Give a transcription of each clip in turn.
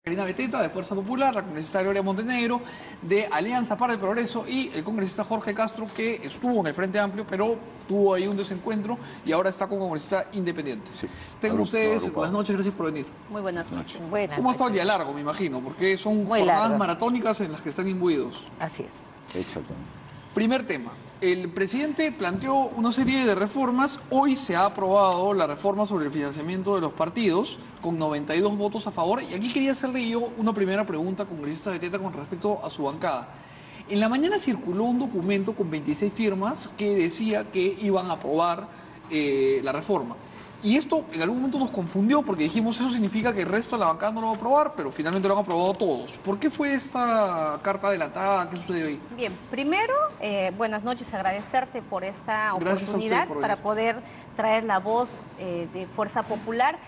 Karina Beteta, de Fuerza Popular, la congresista Gloria Montenegro, de Alianza para el Progreso, y el congresista Jorge Castro, que estuvo en el Frente Amplio, pero tuvo ahí un desencuentro y ahora está como congresista independiente. Sí, Tengan ustedes, buenas noches, gracias por venir. Muy buenas noches. ¿Cómo ha estado el día largo, me imagino? Porque son Muy jornadas largo. maratónicas en las que están imbuidos. Así es. Exactamente. Primer tema. El presidente planteó una serie de reformas. Hoy se ha aprobado la reforma sobre el financiamiento de los partidos con 92 votos a favor. Y aquí quería hacerle yo una primera pregunta, congresista Beteta, con respecto a su bancada. En la mañana circuló un documento con 26 firmas que decía que iban a aprobar la reforma. Y esto en algún momento nos confundió porque dijimos eso significa que el resto de la bancada no lo va a aprobar, pero finalmente lo han aprobado todos. ¿Por qué fue esta carta adelantada? ¿Qué sucedió ahí? Bien, primero, buenas noches, agradecerte por esta Gracias a usted oportunidad por para venir. poder traer la voz de Fuerza Popular.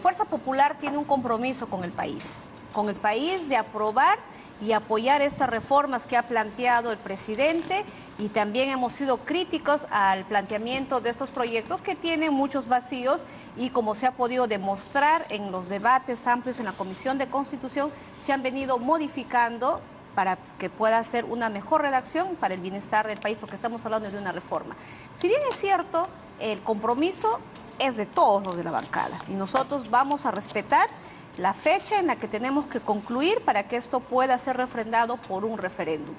Fuerza Popular tiene un compromiso con el país de aprobar y apoyar estas reformas que ha planteado el presidente, y también hemos sido críticos al planteamiento de estos proyectos que tienen muchos vacíos, y como se ha podido demostrar en los debates amplios en la Comisión de Constitución, se han venido modificando para que pueda ser una mejor redacción para el bienestar del país, porque estamos hablando de una reforma. Si bien es cierto, el compromiso es de todos los de la bancada y nosotros vamos a respetar la fecha en la que tenemos que concluir para que esto pueda ser refrendado por un referéndum.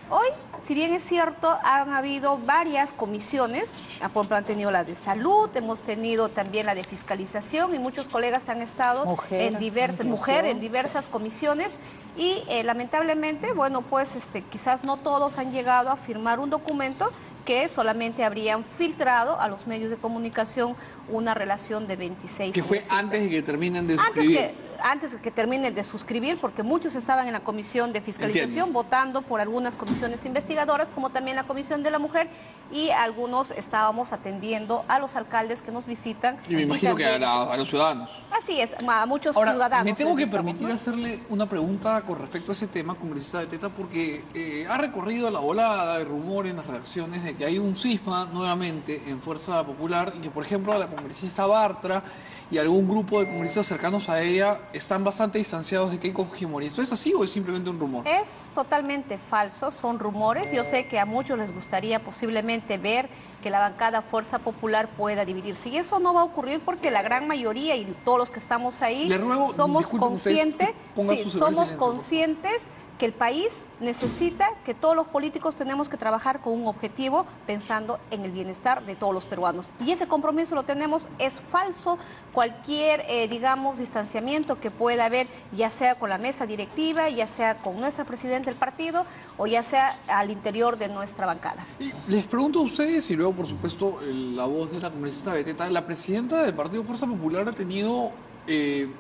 Hoy, si bien es cierto, han habido varias comisiones, por ejemplo, han tenido la de salud, hemos tenido también la de fiscalización, y muchos colegas han estado en diversas comisiones, y lamentablemente, bueno, pues quizás no todos han llegado a firmar un documento que solamente habrían filtrado a los medios de comunicación una relación de 26 Que fue congresistas. antes de que terminen de suscribir. Antes de que terminen de suscribir, porque muchos estaban en la comisión de fiscalización. Entiendo. Votando por algunas comisiones investigadoras, como también la comisión de la mujer, y algunos estábamos atendiendo a los alcaldes que nos visitan. Y me imagino que también, a los ciudadanos. así es, a muchos Ahora, ciudadanos. me tengo que estamos, permitir ¿no? hacerle una pregunta con respecto a ese tema, congresista Beteta, porque ha recorrido la volada de rumores en las redacciones de que hay un cisma nuevamente en Fuerza Popular, y que, por ejemplo, la congresista Bartra y algún grupo de congresistas cercanos a ella están bastante distanciados de Keiko Fujimori. ¿Esto es así o es simplemente un rumor? Es totalmente falso, son rumores. Yo sé que a muchos les gustaría posiblemente ver que la bancada Fuerza Popular pueda dividirse, y eso no va a ocurrir porque la gran mayoría y todos los que estamos ahí Le ruego, somos disculpe usted, conscientes, ponga sí, su celular en somos silencio, por favor. conscientes que el país necesita, que todos los políticos tenemos que trabajar con un objetivo pensando en el bienestar de todos los peruanos. Y ese compromiso lo tenemos. Es falso cualquier, digamos, distanciamiento que pueda haber, ya sea con la mesa directiva, ya sea con nuestra presidenta del partido, o ya sea al interior de nuestra bancada. Y les pregunto a ustedes, y luego, por supuesto, la voz de la congresista Beteta. La presidenta del Partido Fuerza Popular ha tenido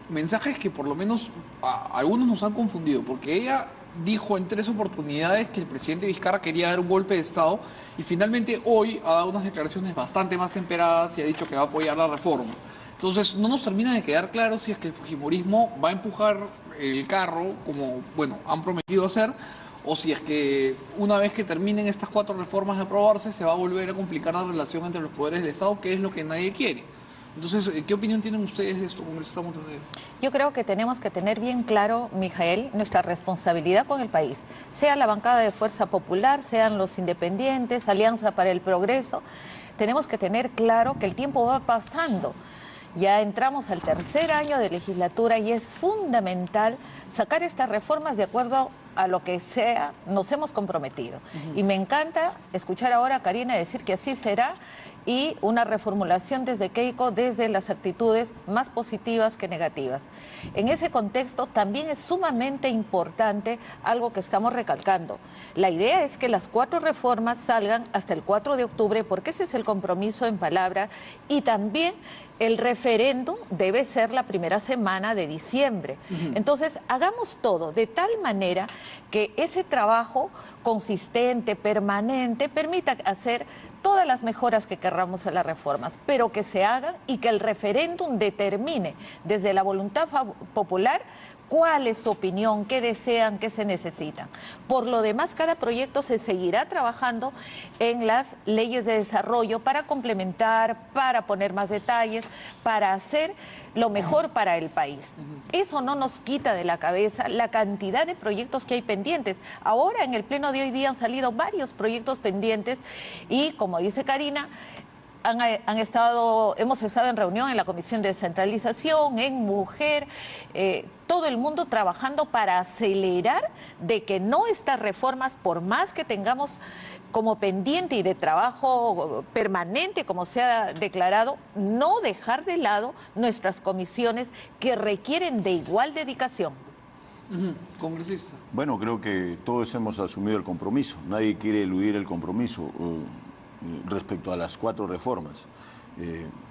mensajes que por lo menos a algunos nos han confundido, porque ella dijo en 3 oportunidades que el presidente Vizcarra quería dar un golpe de Estado, y finalmente hoy ha dado unas declaraciones bastante más temperadas y ha dicho que va a apoyar la reforma. Entonces, no nos termina de quedar claro si es que el fujimorismo va a empujar el carro, como, bueno, han prometido hacer, o si es que una vez que terminen estas 4 reformas de aprobarse, se va a volver a complicar la relación entre los poderes del Estado, que es lo que nadie quiere. Entonces, ¿qué opinión tienen ustedes de esto, congresista Montenegro? Yo creo que tenemos que tener bien claro, Mijael, nuestra responsabilidad con el país. Sea la bancada de Fuerza Popular, sean los independientes, Alianza para el Progreso. Tenemos que tener claro que el tiempo va pasando. Ya entramos al 3er año de legislatura y es fundamental sacar estas reformas de acuerdo a lo que sea, nos hemos comprometido. Y me encanta escuchar ahora a Karina decir que así será, y una reformulación desde Keiko, desde las actitudes más positivas que negativas. En ese contexto también es sumamente importante algo que estamos recalcando. La idea es que las 4 reformas salgan hasta el 4 de octubre, porque ese es el compromiso en palabra, y también el referéndum debe ser la primera semana de diciembre. Entonces, hagamos todo de tal manera que ese trabajo consistente, permanente, permita hacer todas las mejoras que querramos en las reformas, pero que se hagan y que el referéndum determine desde la voluntad popular cuál es su opinión, qué desean, qué se necesitan. Por lo demás, cada proyecto se seguirá trabajando en las leyes de desarrollo para complementar, para poner más detalles, para hacer lo mejor para el país. Eso no nos quita de la cabeza la cantidad de proyectos que hay pendientes. Ahora en el pleno de hoy día han salido varios proyectos pendientes y, como dice Karina, hemos estado en reunión en la Comisión de Descentralización, en Mujer, todo el mundo trabajando para acelerar de que no estas reformas, por más que tengamos como pendiente y de trabajo permanente, como se ha declarado, no dejar de lado nuestras comisiones que requieren de igual dedicación. Congresista. Bueno, creo que todos hemos asumido el compromiso. Nadie quiere eludir el compromiso respecto a las 4 reformas.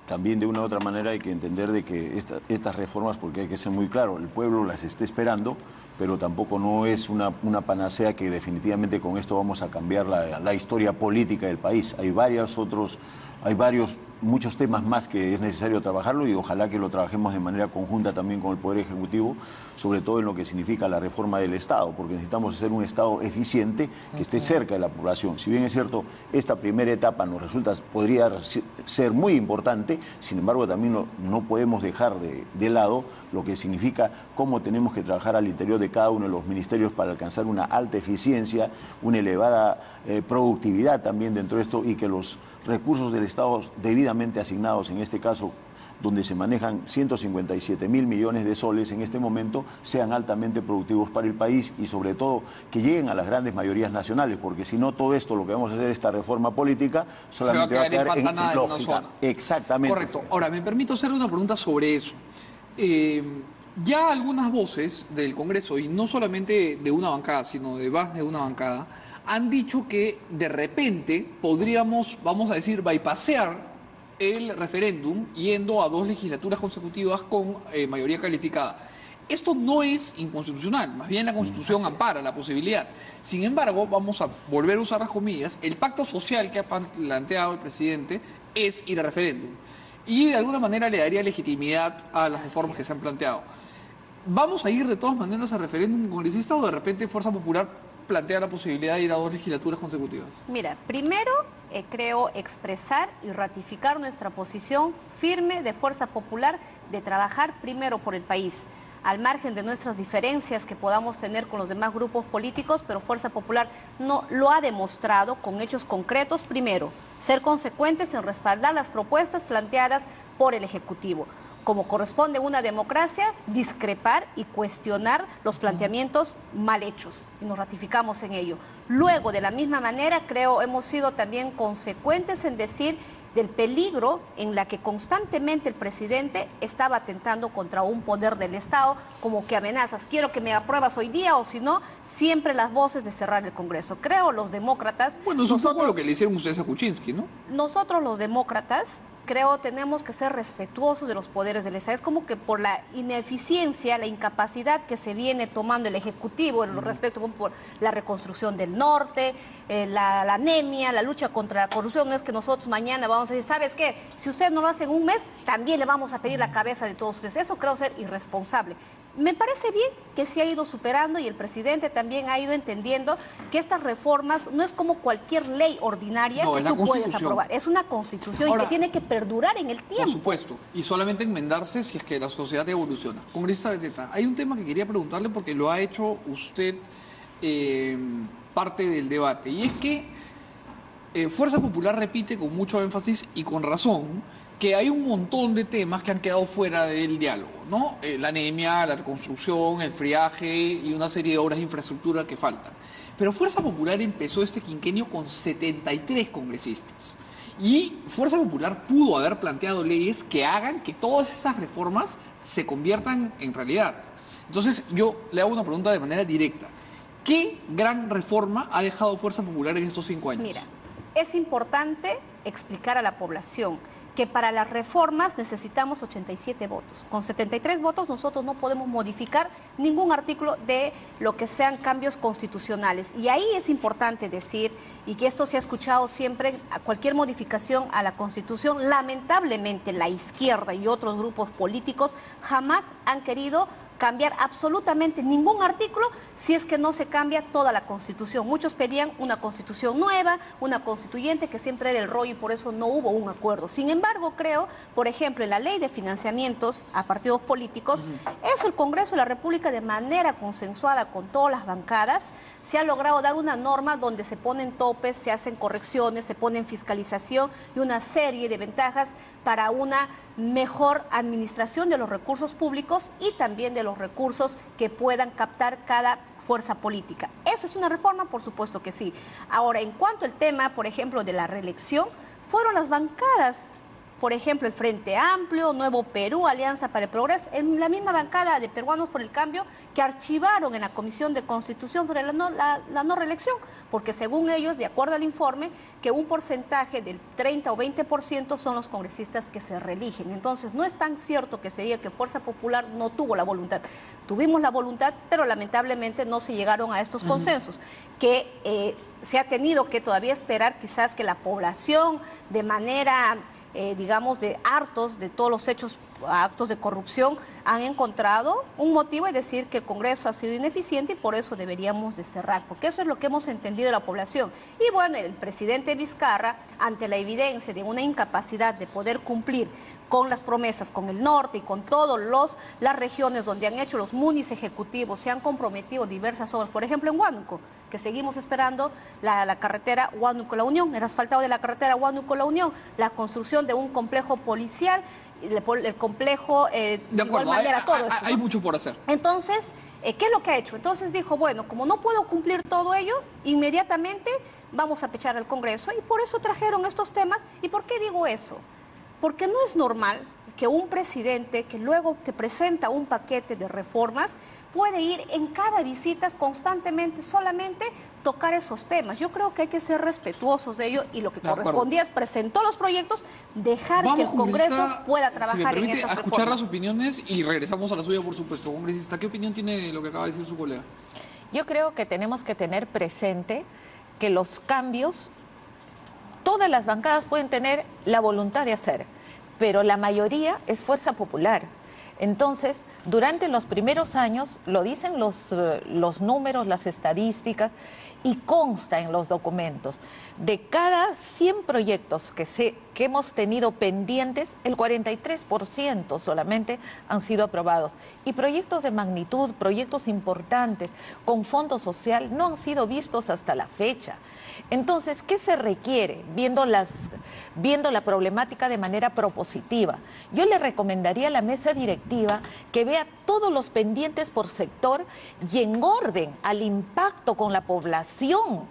También de una u otra manera hay que entender de que estas reformas, porque hay que ser muy claro, el pueblo las está esperando, pero tampoco no es una panacea que definitivamente con esto vamos a cambiar la historia política del país. Hay muchos temas más que es necesario trabajarlo y ojalá que lo trabajemos de manera conjunta también con el Poder Ejecutivo, sobre todo en lo que significa la reforma del Estado, porque necesitamos hacer un Estado eficiente que esté cerca de la población. Si bien es cierto, esta primera etapa podría ser muy importante, sin embargo también no podemos dejar de lado lo que significa cómo tenemos que trabajar al interior de cada uno de los ministerios para alcanzar una alta eficiencia, una elevada productividad también dentro de esto y que los recursos del Estado debidamente asignados, en este caso, donde se manejan 157.000 millones de soles en este momento, sean altamente productivos para el país y sobre todo que lleguen a las grandes mayorías nacionales, porque si no todo esto, lo que vamos a hacer, esta reforma política, solamente va a quedar en lógica. Exactamente. Correcto. Ahora, me permito hacerle una pregunta sobre eso. Ya algunas voces del Congreso, y no solamente de una bancada, sino de más de una bancada, han dicho que de repente podríamos, vamos a decir, bypassear el referéndum yendo a 2 legislaturas consecutivas con mayoría calificada. Esto no es inconstitucional, más bien la Constitución ampara la posibilidad. Sin embargo, vamos a volver a usar las comillas, el pacto social que ha planteado el presidente es ir a referéndum. Y de alguna manera le daría legitimidad a las reformas que se han planteado. ¿Vamos a ir de todas maneras a referéndum congresista o de repente Fuerza Popular plantea la posibilidad de ir a 2 legislaturas consecutivas? Mira, primero creo expresar y ratificar nuestra posición firme de Fuerza Popular de trabajar primero por el país, al margen de nuestras diferencias que podamos tener con los demás grupos políticos, pero Fuerza Popular no lo ha demostrado con hechos concretos. Primero, ser consecuentes en respaldar las propuestas planteadas por el Ejecutivo. Como corresponde a una democracia, discrepar y cuestionar los planteamientos mal hechos, y nos ratificamos en ello. Luego, de la misma manera, creo hemos sido también consecuentes en decir del peligro en la que constantemente el presidente estaba atentando contra un poder del Estado, como que amenazas, quiero que me apruebas hoy día o si no, siempre las voces de cerrar el Congreso. Creo los demócratas... Bueno, es un poco lo que le hicieron ustedes a Kuczynski, ¿no? Nosotros los demócratas... creo tenemos que ser respetuosos de los poderes del Estado. Es como que por la ineficiencia, la incapacidad que se viene tomando el Ejecutivo en respecto por la reconstrucción del norte, la anemia, la lucha contra la corrupción, es que nosotros mañana vamos a decir, ¿sabes qué? Si usted no lo hace en un mes, también le vamos a pedir la cabeza de todos ustedes. Eso creo ser irresponsable. Me parece bien que se ha ido superando y el presidente también ha ido entendiendo que estas reformas no es como cualquier ley ordinaria que tú puedes aprobar. Es una constitución y que tiene que perdurar en el tiempo. Por supuesto, y solamente enmendarse si es que la sociedad evoluciona. Congresista Beteta, hay un tema que quería preguntarle porque lo ha hecho usted parte del debate, y es que Fuerza Popular repite con mucho énfasis y con razón que hay un montón de temas que han quedado fuera del diálogo, ¿no? La anemia, la reconstrucción, el friaje y una serie de obras de infraestructura que faltan. Pero Fuerza Popular empezó este quinquenio con 73 congresistas. Y Fuerza Popular pudo haber planteado leyes que hagan que todas esas reformas se conviertan en realidad. Entonces, yo le hago una pregunta de manera directa. ¿Qué gran reforma ha dejado Fuerza Popular en estos 5 años? Mira, es importante explicar a la población que para las reformas necesitamos 87 votos. Con 73 votos nosotros no podemos modificar ningún artículo de lo que sean cambios constitucionales. Y ahí es importante decir, y que esto se ha escuchado siempre, a cualquier modificación a la Constitución, lamentablemente la izquierda y otros grupos políticos jamás han querido cambiar absolutamente ningún artículo si es que no se cambia toda la Constitución. Muchos pedían una Constitución nueva, una constituyente, que siempre era el rollo y por eso no hubo un acuerdo. Sin embargo, creo, por ejemplo, en la ley de financiamientos a partidos políticos, eso el Congreso de la República, de manera consensuada con todas las bancadas, se ha logrado dar una norma donde se ponen topes, se hacen correcciones, se ponen fiscalización y una serie de ventajas para una mejor administración de los recursos públicos y también de los recursos que puedan captar cada fuerza política. ¿Eso es una reforma? Por supuesto que sí. Ahora, en cuanto al tema, por ejemplo, de la reelección, fueron las bancadas, por ejemplo, el Frente Amplio, Nuevo Perú, Alianza para el Progreso, en la misma bancada de Peruanos por el Cambio, que archivaron en la Comisión de Constitución sobre la no reelección, porque según ellos, de acuerdo al informe, que un porcentaje del 30 o 20% son los congresistas que se reeligen. Entonces, no es tan cierto que se diga que Fuerza Popular no tuvo la voluntad. Tuvimos la voluntad, pero lamentablemente no se llegaron a estos consensos, que se ha tenido que todavía esperar quizás que la población de manera digamos, de hartos de todos los actos de corrupción, han encontrado un motivo de decir que el Congreso ha sido ineficiente y por eso deberíamos de cerrar, porque eso es lo que hemos entendido de la población. Y bueno, el presidente Vizcarra, ante la evidencia de una incapacidad de poder cumplir con las promesas, con el norte y con todas las regiones donde han hecho los munis ejecutivos, se han comprometido diversas obras, por ejemplo en Huánuco, que seguimos esperando la carretera Huánuco-La Unión, el asfaltado de la carretera Huánuco-La Unión, la construcción de un complejo policial, el complejo de igual manera, todo eso, ¿no? Hay mucho por hacer. Entonces, ¿qué es lo que ha hecho? Entonces dijo, bueno, como no puedo cumplir todo ello, inmediatamente vamos a pechar al Congreso, y por eso trajeron estos temas. ¿Y por qué digo eso? Porque no es normal que un presidente que luego que presenta un paquete de reformas puede ir en cada visita constantemente solamente tocar esos temas. Yo creo que hay que ser respetuosos de ello y lo que correspondía es presentó los proyectos, dejar que el Congreso pueda trabajar en esas reformas. A escuchar las opiniones y regresamos a la suya, por supuesto. Congresista, ¿qué opinión tiene de lo que acaba de decir su colega? Yo creo que tenemos que tener presente que los cambios, todas las bancadas pueden tener la voluntad de hacer, pero la mayoría es fuerza popular. Entonces, durante los primeros años, lo dicen los números, las estadísticas, y consta en los documentos, de cada 100 proyectos que hemos tenido pendientes, el 43% solamente han sido aprobados. Y proyectos de magnitud, proyectos importantes, con fondo social, no han sido vistos hasta la fecha. Entonces, ¿qué se requiere? Viendo la problemática de manera propositiva, yo le recomendaría a la mesa directiva que vea todos los pendientes por sector y en orden al impacto con la población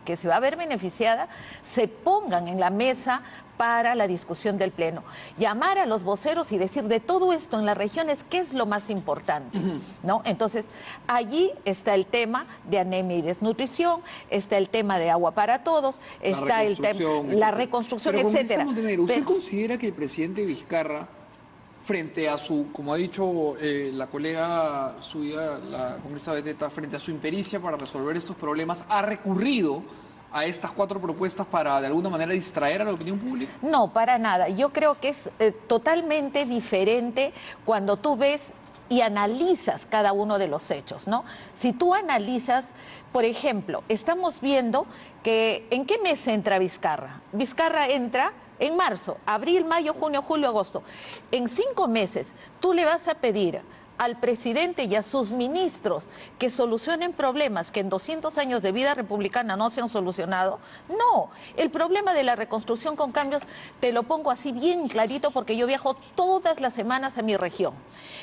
que se va a ver beneficiada, se pongan en la mesa para la discusión del Pleno. Llamar a los voceros y decir de todo esto en las regiones qué es lo más importante, ¿no? Entonces, allí está el tema de anemia y desnutrición, está el tema de agua para todos, está el tema la reconstrucción, etcétera. ¿Usted considera que el presidente Vizcarra, frente a su, como ha dicho la colega suya, la congresista Beteta, frente a su impericia para resolver estos problemas, ha recurrido a estas 4 propuestas para de alguna manera distraer a la opinión pública? No, para nada. Yo creo que es totalmente diferente cuando tú ves y analizas cada uno de los hechos, ¿no? Si tú analizas, por ejemplo, estamos viendo que ¿en qué mes entra Vizcarra? Vizcarra entra en marzo, abril, mayo, junio, julio, agosto. En 5 meses tú le vas a pedir al presidente y a sus ministros que solucionen problemas que en 200 años de vida republicana no se han solucionado. No, el problema de la reconstrucción con cambios te lo pongo así bien clarito porque yo viajo todas las semanas a mi región.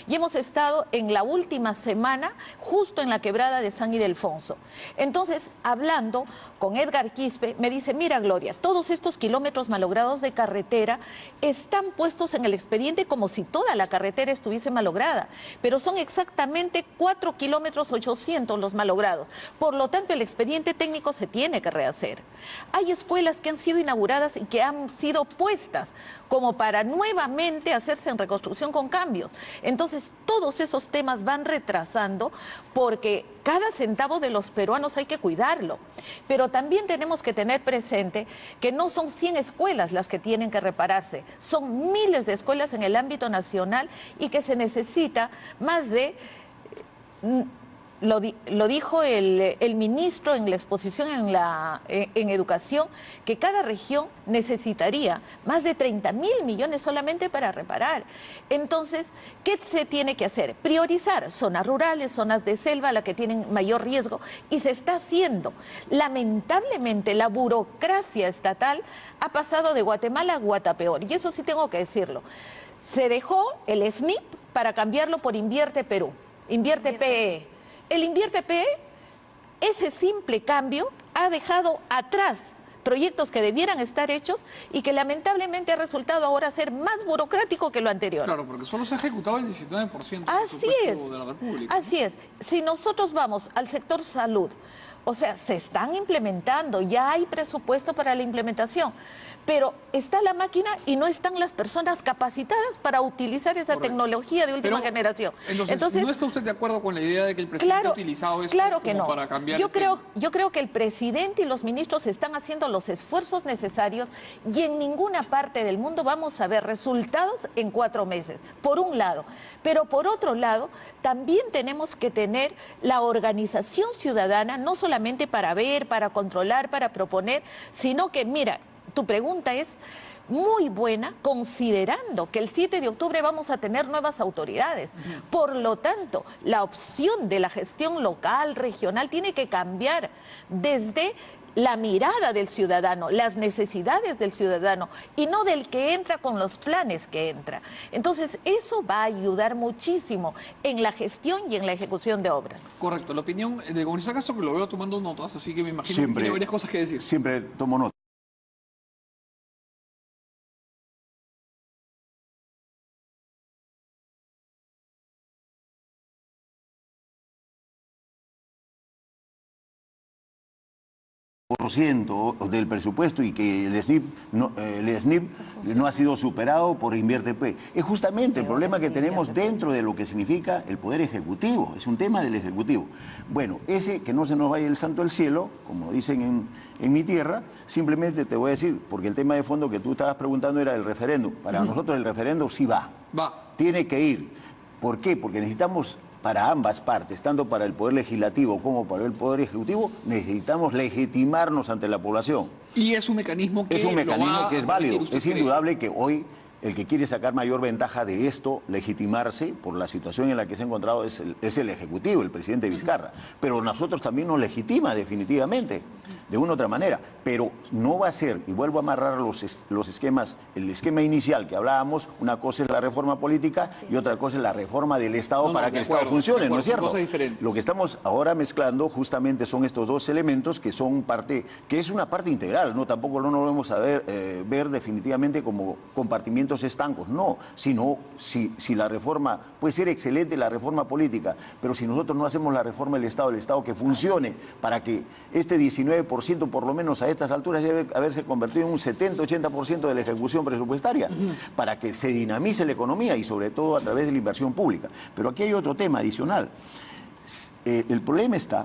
Y hemos estado en la última semana justo en la quebrada de San Ildefonso. Entonces, hablando con Edgar Quispe, me dice, mira Gloria, todos estos kilómetros malogrados de carretera están puestos en el expediente como si toda la carretera estuviese malograda. pero son exactamente 4 kilómetros 800 los malogrados. Por lo tanto, el expediente técnico se tiene que rehacer. Hay escuelas que han sido inauguradas y que han sido puestas como para nuevamente hacerse en reconstrucción con cambios. Entonces, todos esos temas van retrasando porque cada centavo de los peruanos hay que cuidarlo. Pero también tenemos que tener presente que no son 100 escuelas las que tienen que repararse, son miles de escuelas en el ámbito nacional y que se necesita más de... Lo dijo el ministro en la exposición en Educación, que cada región necesitaría más de 30.000 millones solamente para reparar. Entonces, ¿qué se tiene que hacer? Priorizar zonas rurales, zonas de selva, las que tienen mayor riesgo, y se está haciendo. Lamentablemente, la burocracia estatal ha pasado de Guatemala a Guatapeor, y eso sí tengo que decirlo. Se dejó el SNIP para cambiarlo por Invierte Perú, Invierte PE. El Invierte PE, ese simple cambio, ha dejado atrás proyectos que debieran estar hechos y que lamentablemente ha resultado ahora ser más burocrático que lo anterior. Claro, porque solo se ha ejecutado el 19% del Así es, de la República. así es. Si nosotros vamos al sector salud, o sea, se están implementando, ya hay presupuesto para la implementación, pero está la máquina y no están las personas capacitadas para utilizar esa tecnología de última generación. Entonces, ¿no está usted de acuerdo con la idea de que el presidente ha utilizado esto como para cambiar yo creo que el presidente y los ministros están haciendo los esfuerzos necesarios y en ninguna parte del mundo vamos a ver resultados en 4 meses, por un lado. Pero por otro lado, también tenemos que tener la organización ciudadana, no solamente para ver, para controlar, para proponer, sino que, mira, tu pregunta es muy buena, considerando que el 7 de octubre vamos a tener nuevas autoridades. Por lo tanto, la opción de la gestión local, regional, tiene que cambiar desde la mirada del ciudadano, las necesidades del ciudadano y no del que entra con los planes que entra. Entonces, eso va a ayudar muchísimo en la gestión y en la ejecución de obras. Correcto. La opinión del congresista Castro, que lo veo tomando notas, así que me imagino que tiene varias cosas que decir. Siempre tomo nota. Del presupuesto y que el SNIP no ha sido superado por Invierte P. Es justamente el problema que tenemos dentro de lo que significa el Poder Ejecutivo. Es un tema del Ejecutivo. Bueno, ese que no se nos vaya el santo al cielo, como dicen en mi tierra, simplemente te voy a decir, porque el tema de fondo que tú estabas preguntando era el referéndum. Para nosotros el referéndum sí va. Tiene que ir. ¿Por qué? Porque necesitamos... Para ambas partes, tanto para el Poder Legislativo como para el Poder Ejecutivo, necesitamos legitimarnos ante la población. Y es un mecanismo que es válido. Es indudable que hoy el que quiere sacar mayor ventaja de esto, legitimarse por la situación en la que se ha encontrado, es el Ejecutivo, el presidente Vizcarra. Pero nosotros también nos legitima definitivamente, de una u otra manera. Pero no va a ser, y vuelvo a amarrar los esquemas, el esquema inicial que hablábamos, una cosa es la reforma política y otra cosa es la reforma del Estado para que el Estado funcione, ¿no es cierto? Lo que estamos ahora mezclando justamente son estos dos elementos que son parte, que es una parte integral, ¿no? Tampoco no lo vamos a ver definitivamente como compartimientos estancos, no, sino si la reforma, puede ser excelente la reforma política, pero si nosotros no hacemos la reforma del Estado que funcione para que este 19% por lo menos a estas alturas debe haberse convertido en un 70-80% de la ejecución presupuestaria, para que se dinamice la economía y sobre todo a través de la inversión pública. Pero aquí hay otro tema adicional. El problema está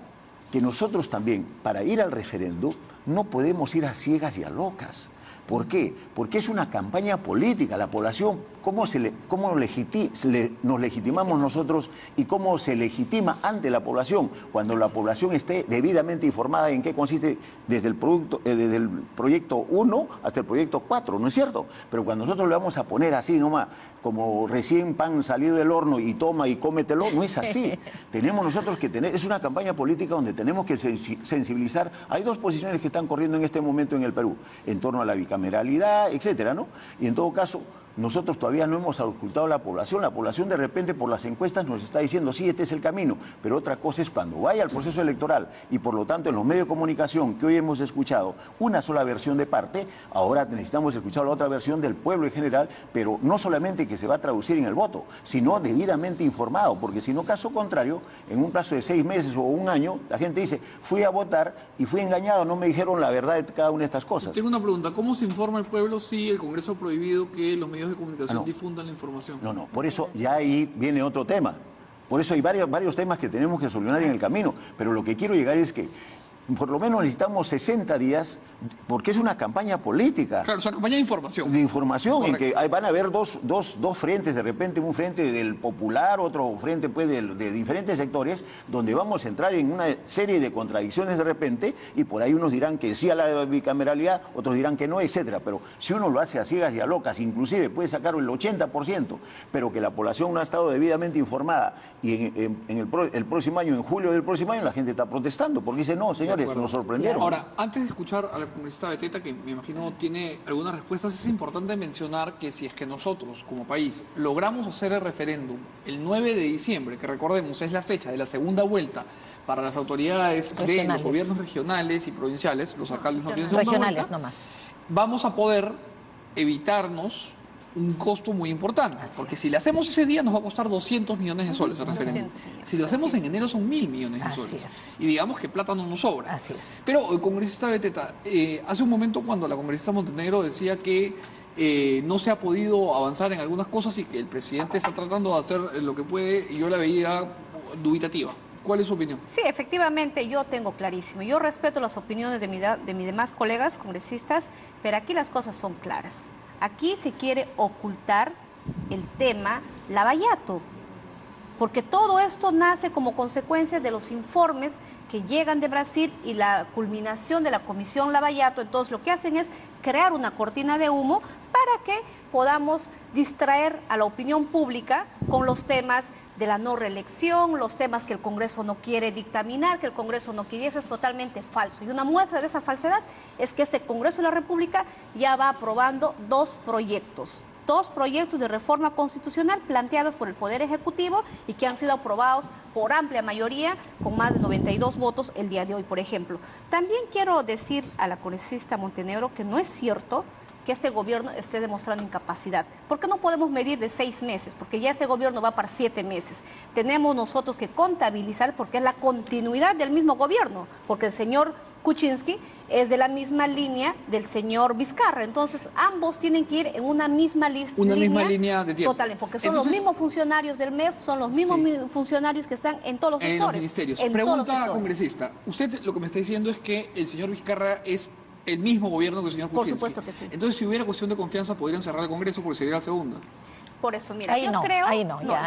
que nosotros también, para ir al referéndum, no podemos ir a ciegas y a locas. ¿Por qué? Porque es una campaña política. La población, nos legitimamos nosotros y cómo se legitima ante la población cuando la población esté debidamente informada en qué consiste desde el proyecto 1 hasta el proyecto 4, ¿no es cierto? Pero cuando nosotros le vamos a poner así nomás, como recién pan salido del horno y toma y cómetelo, no es así. Tenemos nosotros que tener, es una campaña política donde tenemos que sensibilizar. Hay dos posiciones que están corriendo en este momento en el Perú, en torno a la bicameralidad, etcétera, ¿no? Y en todo caso, nosotros todavía no hemos ocultado a la población. La población de repente por las encuestas nos está diciendo, sí, este es el camino, pero otra cosa es cuando vaya al proceso electoral y por lo tanto en los medios de comunicación que hoy hemos escuchado una sola versión de parte, ahora necesitamos escuchar la otra versión del pueblo en general, pero no solamente que se va a traducir en el voto, sino debidamente informado, porque si no, caso contrario, en un plazo de 6 meses o un año, la gente dice, fui a votar y fui engañado, no me dijeron la verdad de cada una de estas cosas. Tengo una pregunta, ¿cómo se informa el pueblo si el Congreso ha prohibido que los medios de comunicación difundan la información? No, por eso ya ahí viene otro tema. Por eso hay varios temas que tenemos que solucionar en el camino, pero lo que quiero llegar es que por lo menos necesitamos 60 días, porque es una campaña política. Claro, es una campaña de información. De información, Correcto. en que van a haber dos frentes, de repente un frente del popular, otro frente pues de diferentes sectores, donde vamos a entrar en una serie de contradicciones de repente, y por ahí unos dirán que sí a la bicameralidad, otros dirán que no, etcétera. Pero si uno lo hace a ciegas y a locas, inclusive puede sacar el 80%, pero que la población no ha estado debidamente informada, y el próximo año, en julio del próximo año, la gente está protestando, porque dice, no, señor, nos sorprendieron. Ahora, antes de escuchar a la congresista Beteta, que me imagino tiene algunas respuestas, es importante mencionar que si es que nosotros, como país, logramos hacer el referéndum el 9 de diciembre, que recordemos es la fecha de la segunda vuelta para las autoridades de los gobiernos regionales y provinciales, los alcaldes no tienen segunda regionales vuelta, nomás, vamos a poder evitarnos un costo muy importante, porque si le hacemos ese día nos va a costar 200 millones de soles el referéndum. Si lo hacemos en enero son 1.000 millones de soles. Y digamos que plata no nos sobra. Así es. Pero, congresista Beteta, hace un momento cuando la congresista Montenegro decía que no se ha podido avanzar en algunas cosas y que el presidente está tratando de hacer lo que puede, y yo la veía dubitativa. ¿Cuál es su opinión? Sí, efectivamente, yo tengo clarísimo. Yo respeto las opiniones de mis demás colegas congresistas, pero aquí las cosas son claras. Aquí se quiere ocultar el tema Lavallato, porque todo esto nace como consecuencia de los informes que llegan de Brasil y la culminación de la Comisión Lavallato. Entonces lo que hacen es crear una cortina de humo para que podamos distraer a la opinión pública con los temas de la no reelección, los temas que el Congreso no quiere dictaminar, que el Congreso no quiere. Eso es totalmente falso. Y una muestra de esa falsedad es que este Congreso de la República ya va aprobando dos proyectos de reforma constitucional planteadas por el Poder Ejecutivo y que han sido aprobados por amplia mayoría, con más de 92 votos el día de hoy, por ejemplo. También quiero decir a la congresista Montenegro que no es cierto que este gobierno esté demostrando incapacidad. ¿Por qué no podemos medir de 6 meses? Porque ya este gobierno va para 7 meses. Tenemos nosotros que contabilizar porque es la continuidad del mismo gobierno, porque el señor Kuczynski es de la misma línea del señor Vizcarra. Entonces, ambos tienen que ir en una misma línea de tiempo. Totalmente, porque son los mismos funcionarios del MEF, son los mismos funcionarios que están en todos los sectores. En los ministerios. Pregunta, congresista, usted lo que me está diciendo es que el señor Vizcarra es el mismo gobierno que el señor Kuczynski. Por supuesto que sí. Entonces, si hubiera cuestión de confianza, podrían cerrar el Congreso porque sería la segunda. Por eso, mira, ahí yo no, creo...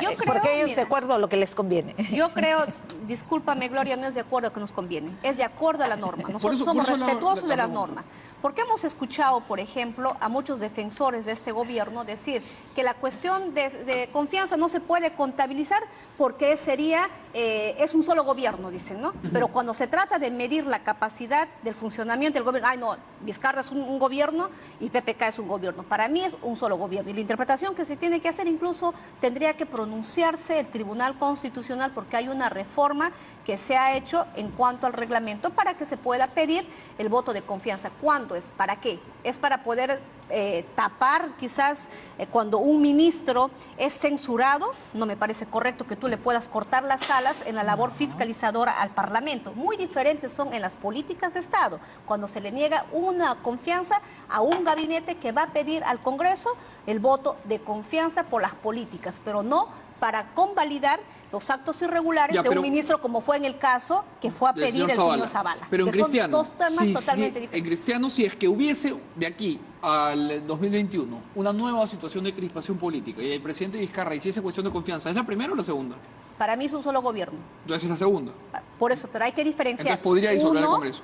yo creo, porque ellos de acuerdo a lo que les conviene. Yo creo, discúlpame, Gloria, no es de acuerdo a que nos conviene, es de acuerdo a la norma. Nosotros somos respetuosos de la norma. Porque hemos escuchado, por ejemplo, a muchos defensores de este gobierno decir que la cuestión de confianza no se puede contabilizar porque es un solo gobierno, dicen, ¿no? Pero cuando se trata de medir la capacidad del funcionamiento del gobierno, ay no, Vizcarra es un gobierno y PPK es un gobierno. Para mí es un solo gobierno. Y la interpretación que se tiene que hacer, incluso tendría que pronunciarse el Tribunal Constitucional, porque hay una reforma que se ha hecho en cuanto al reglamento para que se pueda pedir el voto de confianza. ¿Cuándo es? ¿Para qué? Es para poder tapar quizás cuando un ministro es censurado. No me parece correcto que tú le puedas cortar las alas en la labor fiscalizadora al Parlamento. Muy diferentes son en las políticas de Estado, cuando se le niega una confianza a un gabinete que va a pedir al Congreso el voto de confianza por las políticas, pero no para convalidar los actos irregulares de un ministro, como fue en el caso que fue a pedir el señor Zavala. Pero en Cristiano, son dos temas totalmente diferentes. En Cristiano, si es que hubiese de aquí al 2021 una nueva situación de crispación política y el presidente Vizcarra hiciese cuestión de confianza, ¿es la primera o la segunda? Para mí es un solo gobierno. Entonces es la segunda. Por eso, pero hay que diferenciar. Entonces podría disolver el Congreso.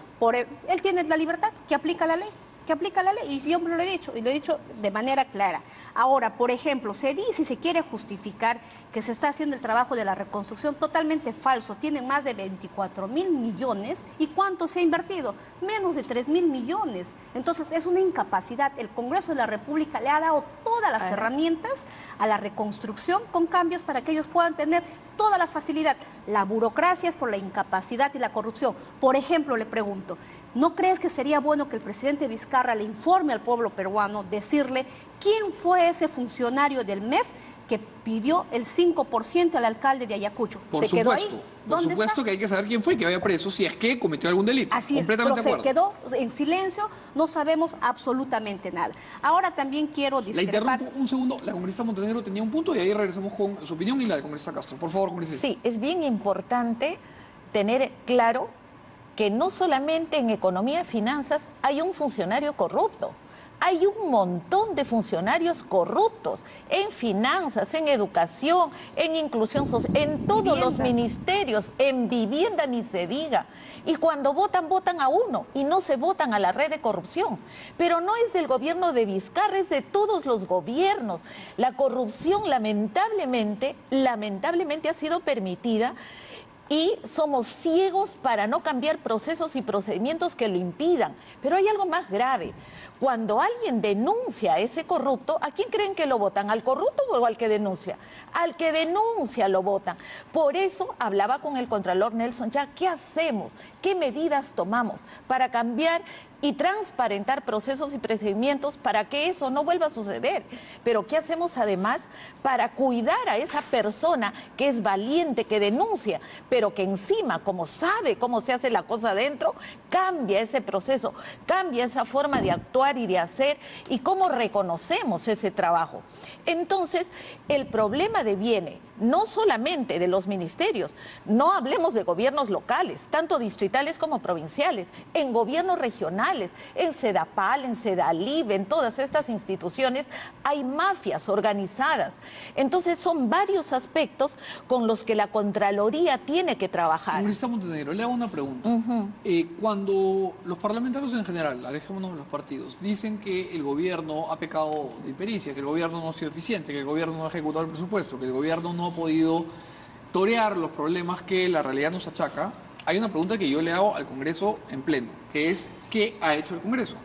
Él tiene la libertad, que aplica la ley. que aplica la ley, y siempre lo he dicho, y lo he dicho de manera clara. Ahora, por ejemplo, se dice y se quiere justificar que se está haciendo el trabajo de la reconstrucción, totalmente falso. Tienen más de 24.000 millones, ¿y cuánto se ha invertido? Menos de 3.000 millones. Entonces, es una incapacidad. El Congreso de la República le ha dado todas las herramientas a la reconstrucción con cambios para que ellos puedan tener toda la facilidad. La burocracia es por la incapacidad y la corrupción. Por ejemplo, le pregunto, ¿no crees que sería bueno que el presidente Vizcarra le informe al pueblo peruano, decirle quién fue ese funcionario del MEF que pidió el 5% al alcalde de Ayacucho? Por supuesto, por supuesto que hay que saber quién fue, que vaya preso si es que cometió algún delito. Así es, pero se quedó en silencio, no sabemos absolutamente nada. Ahora también quiero discrepar. La interrumpo un segundo, la congresista Montenegro tenía un punto y ahí regresamos con su opinión y la del congresista Castro. Por favor, congresista. Sí, es bien importante tener claro que no solamente en economía y finanzas hay un funcionario corrupto. Hay un montón de funcionarios corruptos en finanzas, en educación, en inclusión social, en todos los ministerios, en vivienda ni se diga. Y cuando votan, votan a uno y no se votan a la red de corrupción. Pero no es del gobierno de Vizcarra, es de todos los gobiernos. La corrupción lamentablemente ha sido permitida. Y somos ciegos para no cambiar procesos y procedimientos que lo impidan. Pero hay algo más grave. Cuando alguien denuncia a ese corrupto, ¿a quién creen que lo votan? ¿Al corrupto o al que denuncia? Al que denuncia lo votan. Por eso hablaba con el contralor Nelson Chá, ¿qué hacemos? ¿Qué medidas tomamos para cambiar y transparentar procesos y procedimientos para que eso no vuelva a suceder? Pero ¿qué hacemos además para cuidar a esa persona que es valiente, que denuncia, pero que encima, como sabe cómo se hace la cosa adentro, cambia ese proceso, cambia esa forma de actuar y de hacer, y cómo reconocemos ese trabajo? Entonces, el problema deviene no solamente de los ministerios, no hablemos de gobiernos locales, tanto distritales como provinciales, en gobiernos regionales, en SEDAPAL, en SEDALIB, en todas estas instituciones hay mafias organizadas. Entonces son varios aspectos con los que la Contraloría tiene que trabajar. Congresista Montenegro, le hago una pregunta. Cuando los parlamentarios en general, alejémonos de los partidos, dicen que el gobierno ha pecado de impericia, que el gobierno no ha sido eficiente, que el gobierno no ha ejecutado el presupuesto, que el gobierno no ha podido torear los problemas que la realidad nos achaca, hay una pregunta que yo le hago al Congreso en pleno, que es ¿qué ha hecho el Congreso?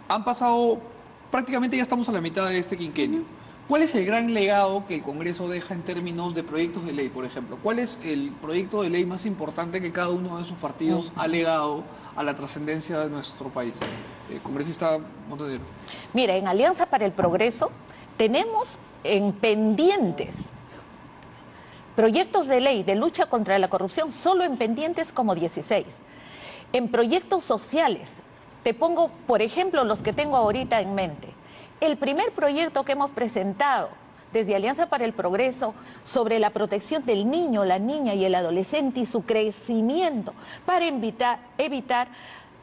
Han pasado, prácticamente ya estamos a la mitad de este quinquenio. ¿Cuál es el gran legado que el Congreso deja en términos de proyectos de ley, por ejemplo? ¿Cuál es el proyecto de ley más importante que cada uno de sus partidos ha legado a la trascendencia de nuestro país? Congresista Montenegro. Mira, en Alianza para el Progreso tenemos en pendientes proyectos de ley de lucha contra la corrupción, solo en pendientes como 16. En proyectos sociales, te pongo, por ejemplo, los que tengo ahorita en mente. El primer proyecto que hemos presentado desde Alianza para el Progreso sobre la protección del niño, la niña y el adolescente y su crecimiento para evitar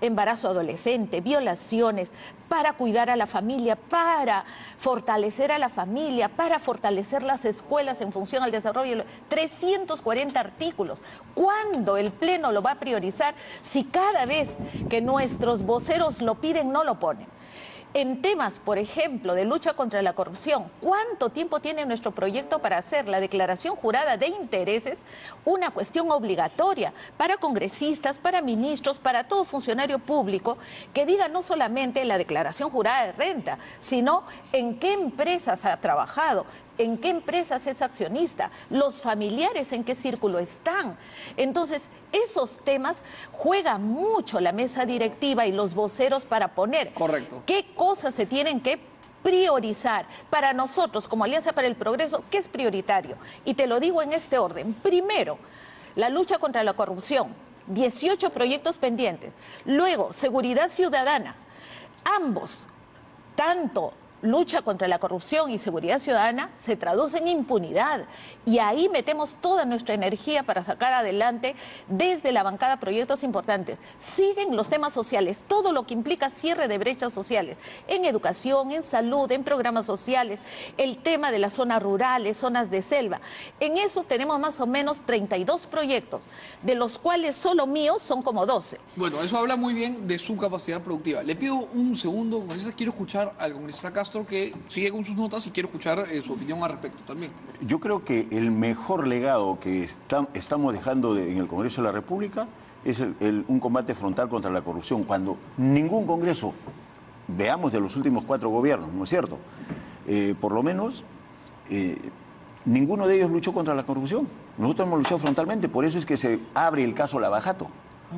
embarazo adolescente, violaciones, para cuidar a la familia, para fortalecer a la familia, para fortalecer las escuelas en función al desarrollo. 340 artículos. ¿Cuándo el Pleno lo va a priorizar si cada vez que nuestros voceros lo piden no lo ponen? En temas, por ejemplo, de lucha contra la corrupción, ¿cuánto tiempo tiene nuestro proyecto para hacer la declaración jurada de intereses una cuestión obligatoria para congresistas, para ministros, para todo funcionario público que diga no solamente la declaración jurada de renta, sino en qué empresas ha trabajado, en qué empresas es accionista, los familiares en qué círculo están? Entonces, esos temas juega mucho la mesa directiva y los voceros para poner qué cosas se tienen que priorizar. Para nosotros, como Alianza para el Progreso, ¿qué es prioritario? Y te lo digo en este orden. Primero, la lucha contra la corrupción, 18 proyectos pendientes. Luego, seguridad ciudadana. Ambos, tanto lucha contra la corrupción y seguridad ciudadana se traduce en impunidad. Y ahí metemos toda nuestra energía para sacar adelante desde la bancada proyectos importantes. Siguen los temas sociales, todo lo que implica cierre de brechas sociales, en educación, en salud, en programas sociales, el tema de las zonas rurales, zonas de selva. En eso tenemos más o menos 32 proyectos, de los cuales solo míos son como 12. Bueno, eso habla muy bien de su capacidad productiva. Le pido un segundo, congresista, quiero escuchar al congresista Castro, que sigue con sus notas, y quiero escuchar su opinión al respecto también. Yo creo que el mejor legado que estamos dejando en el Congreso de la República es un combate frontal contra la corrupción, cuando ningún Congreso, veamos de los últimos 4 gobiernos, ¿no es cierto? Por lo menos ninguno de ellos luchó contra la corrupción. Nosotros hemos luchado frontalmente, por eso es que se abre el caso Lavajato,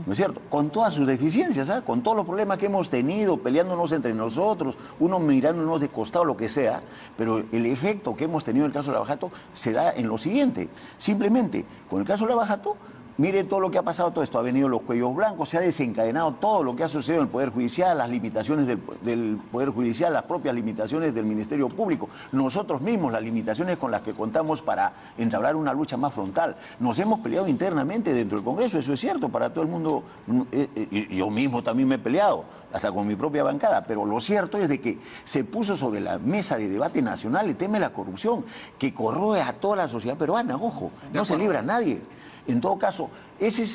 ¿no es cierto? Con todas sus deficiencias, ¿eh? Con todos los problemas que hemos tenido, peleándonos entre nosotros, uno mirándonos de costado, lo que sea, pero el efecto que hemos tenido en el caso Lavajato se da en lo siguiente. Simplemente, con el caso Lavajato, mire todo lo que ha pasado, todo esto, ha venido los cuellos blancos, se ha desencadenado todo lo que ha sucedido en el Poder Judicial, las limitaciones del Poder Judicial, las propias limitaciones del Ministerio Público, nosotros mismos, las limitaciones con las que contamos para entablar una lucha más frontal. Nos hemos peleado internamente dentro del Congreso, eso es cierto, para todo el mundo, yo mismo también me he peleado, hasta con mi propia bancada, pero lo cierto es de que se puso sobre la mesa de debate nacional el tema de la corrupción, que corroe a toda la sociedad peruana, ojo, no se libra a nadie. En todo caso, ese es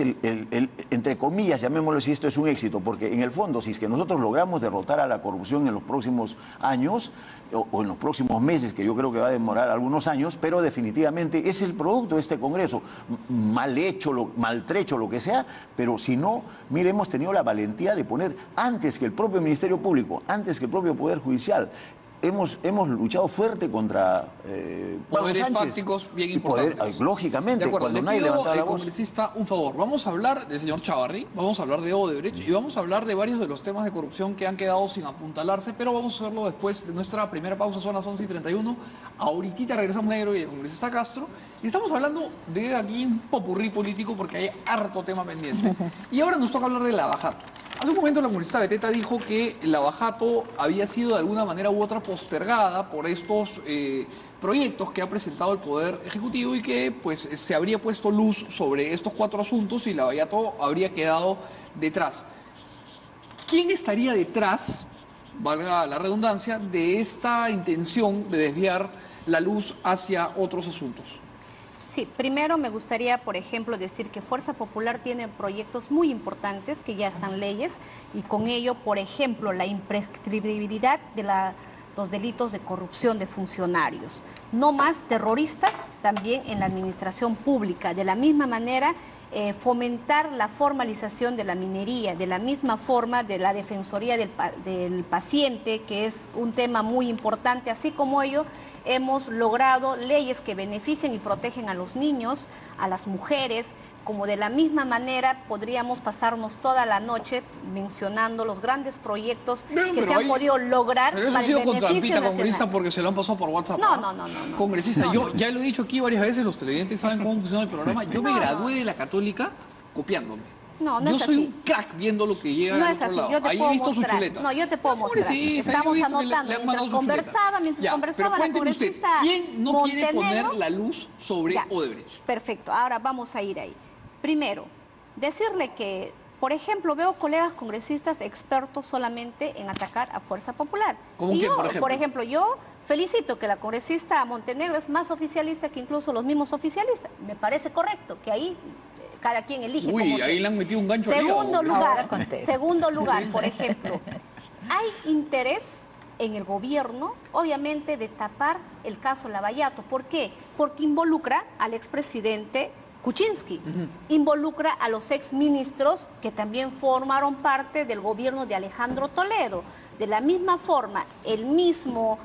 entre comillas, llamémoslo si esto es un éxito, porque en el fondo, si es que nosotros logramos derrotar a la corrupción en los próximos años, o en los próximos meses, que yo creo que va a demorar algunos años, pero definitivamente es el producto de este Congreso, mal hecho, maltrecho, lo que sea, pero si no, mire, hemos tenido la valentía de poner, antes que el propio Ministerio Público, antes que el propio Poder Judicial, hemos luchado fuerte contra poderes fácticos bien importantes. Lógicamente, de acuerdo, cuando le nadie pido levantaba la al voz. congresista un favor. Vamos a hablar del señor Chávarri, vamos a hablar de Odebrecht y vamos a hablar de varios de los temas de corrupción que han quedado sin apuntalarse, pero vamos a hacerlo después de nuestra primera pausa, son las 11:31. Ahorita regresamos negro y el congresista Castro. Y estamos hablando de aquí un popurrí político porque hay harto tema pendiente. Y ahora nos toca hablar de Lavajato. Hace un momento la congresista Beteta dijo que Lavajato había sido de alguna manera u otra postergada por estos proyectos que ha presentado el Poder Ejecutivo y que pues se habría puesto luz sobre estos 4 asuntos y Lavallato habría quedado detrás. ¿Quién estaría detrás, valga la redundancia, de esta intención de desviar la luz hacia otros asuntos? Sí, primero me gustaría, por ejemplo, decir que Fuerza Popular tiene proyectos muy importantes que ya están leyes y con ello, por ejemplo, la imprescriptibilidad de los delitos de corrupción de funcionarios. No más terroristas también en la administración pública. De la misma manera, fomentar la formalización de la minería, de la misma forma de la defensoría del paciente, que es un tema muy importante, así como ello hemos logrado leyes que benefician y protegen a los niños, a las mujeres, como de la misma manera podríamos pasarnos toda la noche mencionando los grandes proyectos que se han podido lograr pero eso para ha sido el beneficio con congresista nacional. porque se lo han pasado por WhatsApp. No. Congresista, yo ya lo he dicho aquí varias veces, los televidentes saben cómo funciona el programa. Yo me gradué de la Católica copiándome. No yo es soy así. un crack viendo lo que llega No del es otro así, lado. yo te Ahí puedo he visto su mostrar. chuleta. No, yo te puedo mostrar. Sí, Estamos yo he visto que anotando. le han mandado Mientras su chuleta. mientras conversaba Pero la cuénteme usted, congresista ¿quién no quiere Montenegro? poner la luz sobre Ya, Odebrecht? Perfecto, ahora vamos a ir ahí. Primero, decirle que, por ejemplo, veo colegas congresistas expertos solamente en atacar a Fuerza Popular. ¿Cómo Y quién, yo, por ejemplo? yo felicito que la congresista Montenegro es más oficialista que incluso los mismos oficialistas. Me parece correcto que ahí cada quien elige. Uy, cómo ahí se... le han metido un gancho al Segundo hígado. Ahora lugar, contesta. segundo lugar, por ejemplo, hay interés en el gobierno, obviamente, de tapar el caso Lavallato. ¿Por qué? Porque involucra al expresidente Kuczynski, involucra a los exministros que también formaron parte del gobierno de Alejandro Toledo. De la misma forma, el mismo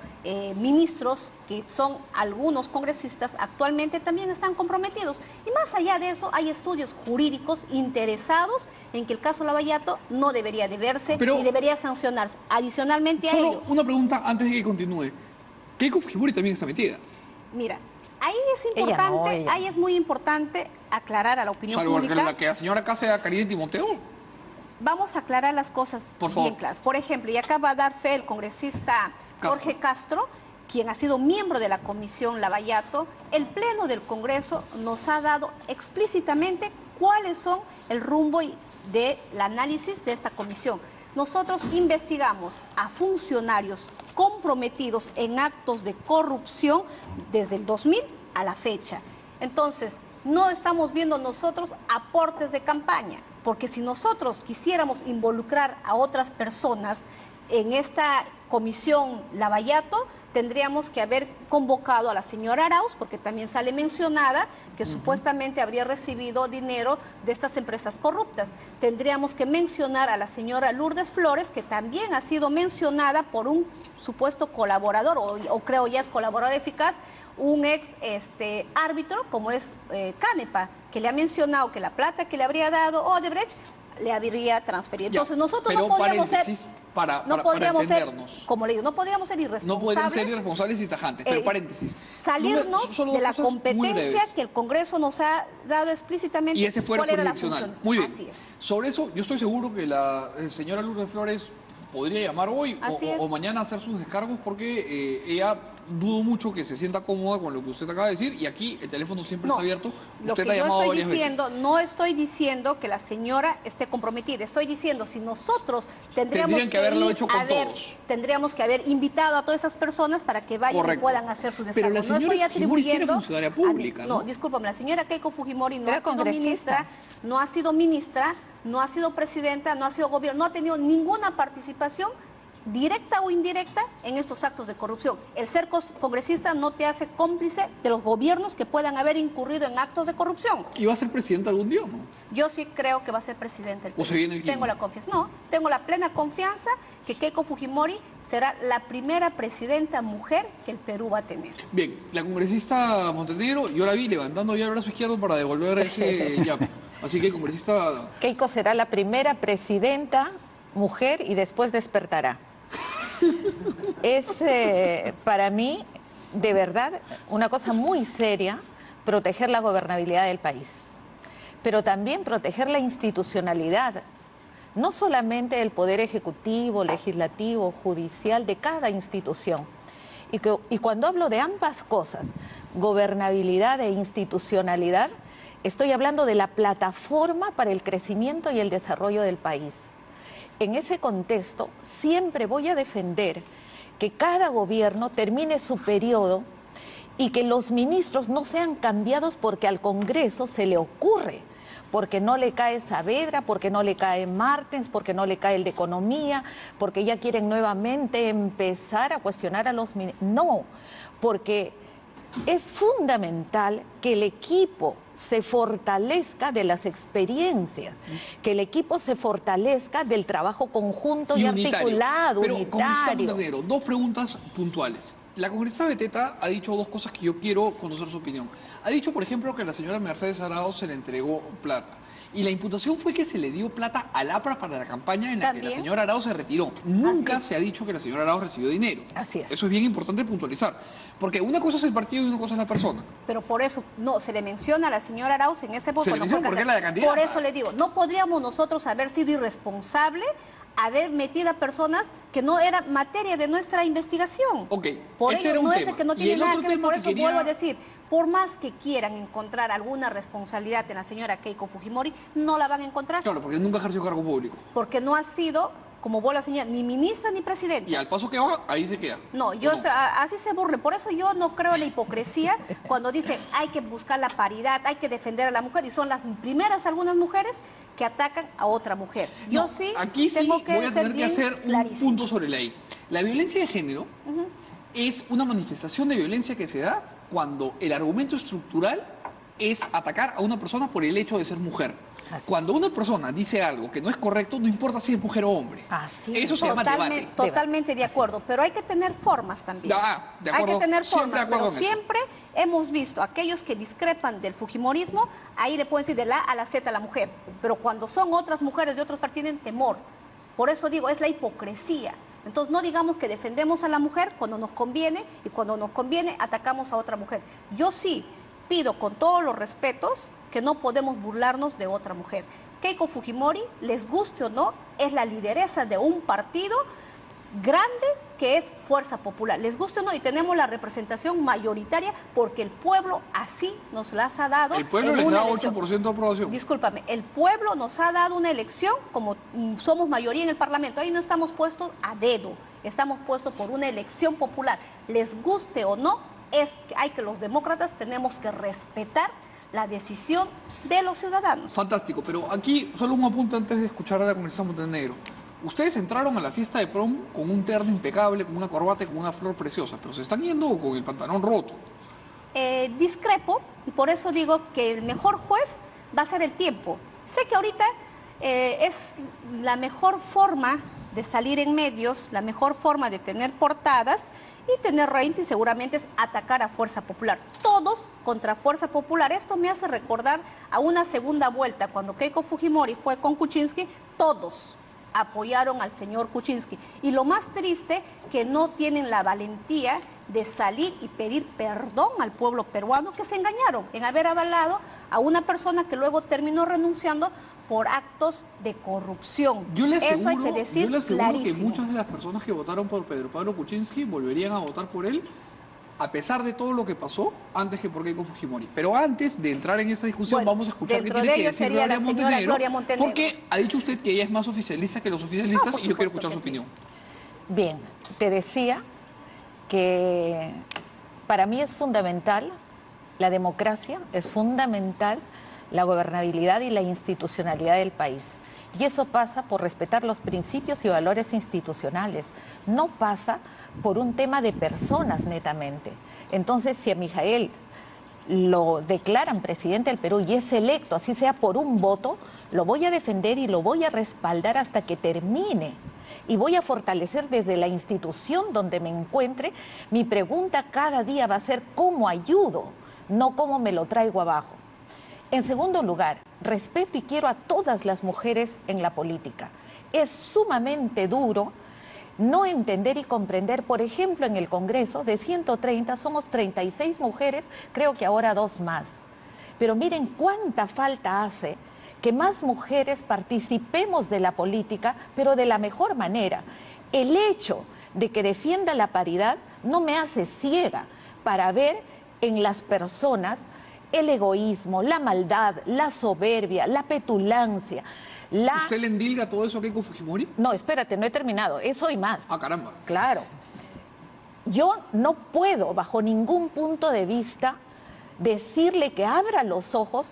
ministros, que son algunos congresistas, actualmente también están comprometidos. Y más allá de eso, hay estudios jurídicos interesados en que el caso Lavallato no debería de verse Pero- y debería sancionarse. Adicionalmente a Solo ello, una pregunta antes de que continúe. Keiko Fujimori también está metida. mira, ahí es Ella importante, no, ella. ahí es muy importante aclarar a la opinión Salvo pública. que la señora acá sea Karine Timoteo. Vamos a aclarar las cosas Por bien favor. claras. Por ejemplo, y acá va a dar fe el congresista Jorge Castro, quien ha sido miembro de la Comisión Lavallato. El Pleno del Congreso nos ha dado explícitamente cuáles son el rumbo del análisis de esta comisión. Nosotros investigamos a funcionarios comprometidos en actos de corrupción desde el 2000 a la fecha. Entonces, no estamos viendo nosotros aportes de campaña, porque si nosotros quisiéramos involucrar a otras personas en esta comisión Lavallato, tendríamos que haber convocado a la señora Arauz, porque también sale mencionada que supuestamente habría recibido dinero de estas empresas corruptas. Tendríamos que mencionar a la señora Lourdes Flores, que también ha sido mencionada por un supuesto colaborador, o creo ya es colaborador eficaz, un ex árbitro, como es Canepa, que le ha mencionado que la plata que le habría dado Odebrecht le habría transferido. Ya, Entonces nosotros pero no podríamos ser, paréntesis, para entendernos. como le digo, no podríamos ser No irresponsables. pueden ser irresponsables y tajantes, pero paréntesis. Salirnos Solo dos de la cosas muy competencia breves. que el Congreso nos ha dado explícitamente. Y ese fuera cuál era la jurisdiccional. función. Muy bien. Así es. Sobre eso, yo estoy seguro que la señora Lourdes Flores podría llamar hoy Así es. o mañana a hacer sus descargos, porque ella dudo mucho que se sienta cómoda con lo que usted acaba de decir, y aquí el teléfono siempre está abierto. Lo Usted que la ha yo llamado estoy varias diciendo, veces. no estoy diciendo que la señora esté comprometida, estoy diciendo si nosotros Tendrían que haberlo hecho con haber, todos. tendríamos que haber invitado a todas esas personas para que vayan Correcto. y puedan hacer su Pero descargo. la No señora estoy Fujimori sí era atribuyendo funcionaria pública, ¿no? No, discúlpame, la señora Keiko Fujimori no Era ha sido congresista. ministra, no ha sido ministra, no ha sido presidenta, no ha sido gobierno, no ha tenido ninguna participación directa o indirecta en estos actos de corrupción. El ser congresista no te hace cómplice de los gobiernos que puedan haber incurrido en actos de corrupción. ¿Y va a ser presidente algún día o no? Yo sí creo que va a ser presidente. ¿O se viene el Tengo quimo? la confianza. No, tengo la plena confianza que Keiko Fujimori será la primera presidenta mujer que el Perú va a tener. Bien, la congresista Montenegro, yo la vi levantando ya el brazo izquierdo para devolver ese jab. Así que, congresista, Keiko será la primera presidenta mujer y después despertará. Es para mí, de verdad, una cosa muy seria proteger la gobernabilidad del país, pero también proteger la institucionalidad, no solamente el poder ejecutivo, legislativo, judicial, de cada institución. Y cuando hablo de ambas cosas, gobernabilidad e institucionalidad, estoy hablando de la plataforma para el crecimiento y el desarrollo del país. En ese contexto, siempre voy a defender que cada gobierno termine su periodo y que los ministros no sean cambiados porque al Congreso se le ocurre, porque no le cae Saavedra, porque no le cae Martens, porque no le cae el de Economía, porque ya quieren nuevamente empezar a cuestionar a los ministros. No, porque es fundamental que el equipo se fortalezca de las experiencias, que el equipo se fortalezca del trabajo conjunto y unitario. articulado, Pero, congresista unitario. Montenegro, dos preguntas puntuales. La congresista Beteta ha dicho dos cosas que yo quiero conocer su opinión. Ha dicho, por ejemplo, que a la señora Mercedes Arauz se le entregó plata. Y la imputación fue que se le dio plata al APRA para la campaña en la que la También. señora Arauz se retiró. Nunca Así es. se ha dicho que la señora Arauz recibió dinero. Así es. Eso es bien importante puntualizar. Porque una cosa es el partido y una cosa es la persona. Pero por eso no se le menciona a la señora Arauz en ese época. Se le cuando menciona fue porque es la candidata. Por eso le digo, no podríamos nosotros haber sido irresponsables, haber metido a personas que no eran materia de nuestra investigación. Ok, Por ese ello, era un no tema. es que no Y tiene el nada otro que ver, tema por que eso quería- vuelvo a decir, por más que quieran encontrar alguna responsabilidad en la señora Keiko Fujimori, no la van a encontrar, Claro, porque nunca ejerció cargo público. porque no ha sido, como vuelvo a señalar, ni ministra ni presidenta. Y al paso que va, ahí se queda. No, yo ¿O no? así se burle. Por eso yo no creo en la hipocresía cuando dice hay que buscar la paridad, hay que defender a la mujer, y son las primeras algunas mujeres que atacan a otra mujer. Yo No, sí aquí sí tengo que voy a ser tener que bien hacer un clarísima. punto sobre la I. La violencia de género es una manifestación de violencia que se da cuando el argumento estructural es atacar a una persona por el hecho de ser mujer. Así Cuando una persona dice algo que no es correcto, no importa si es mujer o hombre. Así es. Eso se llama debate. Totalmente de acuerdo, pero hay que tener formas también. De Hay que acuerdo, tener siempre de formas, acuerdo pero en eso. siempre hemos visto aquellos que discrepan del fujimorismo, ahí le pueden decir de la A a la Z a la mujer, pero cuando son otras mujeres de otros partidos tienen temor. Por eso digo, es la hipocresía. Entonces no digamos que defendemos a la mujer cuando nos conviene y cuando nos conviene atacamos a otra mujer. Yo sí pido con todos los respetos que no podemos burlarnos de otra mujer, Keiko Fujimori, les guste o no, es la lideresa de un partido grande que es Fuerza Popular, les guste o no, y tenemos la representación mayoritaria porque el pueblo así nos las ha dado. El pueblo les da 8% de aprobación. Discúlpame, el pueblo nos ha dado una elección, como somos mayoría en el Parlamento, ahí no estamos puestos a dedo, estamos puestos por una elección popular. Les guste o no, hay que los demócratas tenemos que respetar la decisión de los ciudadanos. Fantástico, pero aquí solo un apunte antes de escuchar a la congresista Montenegro. Ustedes entraron a la fiesta de prom con un terno impecable, con una corbata y con una flor preciosa, pero se están yendo con el pantalón roto. Discrepo, y por eso digo que el mejor juez va a ser el tiempo. Sé que ahorita es la mejor forma de salir en medios, la mejor forma de tener portadas y tener rating seguramente es atacar a Fuerza Popular. Todos contra Fuerza Popular. Esto me hace recordar a una segunda vuelta, cuando Keiko Fujimori fue con Kuczynski, todos apoyaron al señor Kuczynski. Y lo más triste, que no tienen la valentía de salir y pedir perdón al pueblo peruano, que se engañaron en haber avalado a una persona que luego terminó renunciando por actos de corrupción. Eso hay que decir yo le aseguro clarísimo. que muchas de las personas que votaron por Pedro Pablo Kuczynski volverían a votar por él, a pesar de todo lo que pasó, antes que por Keiko Fujimori. Pero antes de entrar en esta discusión, Bueno, vamos a escuchar qué dentro tiene de que ellos decir sería la señora Gloria Montenegro. porque ha dicho usted que ella es más oficialista que los oficialistas por y yo quiero supuesto escuchar su que sí. opinión. Bien, te decía que para mí es fundamental la democracia, es fundamental la gobernabilidad y la institucionalidad del país. Y eso pasa por respetar los principios y valores institucionales. No pasa por un tema de personas netamente. Entonces, si a Mijael lo declaran presidente del Perú y es electo, así sea por un voto, lo voy a defender y lo voy a respaldar hasta que termine. Y voy a fortalecer desde la institución donde me encuentre. Mi pregunta cada día va a ser cómo ayudo, no cómo me lo traigo abajo. En segundo lugar, respeto y quiero a todas las mujeres en la política. Es sumamente duro no entender y comprender, por ejemplo, en el Congreso, de 130 somos 36 mujeres, creo que ahora 2 más. Pero miren cuánta falta hace que más mujeres participemos de la política, pero de la mejor manera. El hecho de que defienda la paridad no me hace ciega para ver en las personas el egoísmo, la maldad, la soberbia, la petulancia. ¿Usted le endilga todo eso a Keiko Fujimori? No, espérate, no he terminado, eso y más. Ah, caramba. Claro. Yo no puedo, bajo ningún punto de vista, decirle que abra los ojos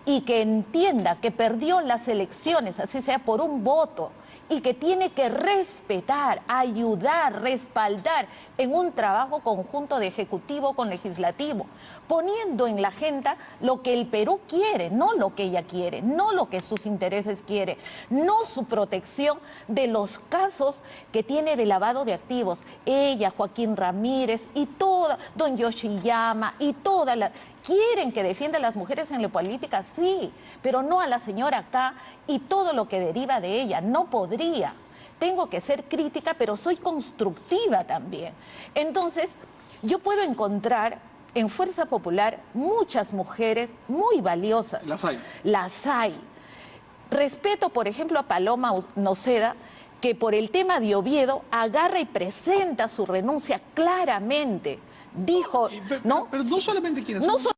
y que entienda que perdió las elecciones, así sea por un voto, y que tiene que respetar, ayudar, respaldar en un trabajo conjunto de ejecutivo con legislativo, poniendo en la agenda lo que el Perú quiere, no lo que ella quiere, no lo que sus intereses quiere, no su protección de los casos que tiene de lavado de activos. Ella, Joaquín Ramírez y toda, don Yoshiyama y toda la... ¿Quieren que defienda a las mujeres en la política? Sí, pero no a la señora acá y todo lo que deriva de ella. No podría. Tengo que ser crítica, pero soy constructiva también. Entonces, yo puedo encontrar en Fuerza Popular muchas mujeres muy valiosas. Las hay. Las hay. Respeto, por ejemplo, a Paloma Noceda, que por el tema de Oviedo agarra y presenta su renuncia claramente. Dijo, ¿no? Pero no solamente quienes No son.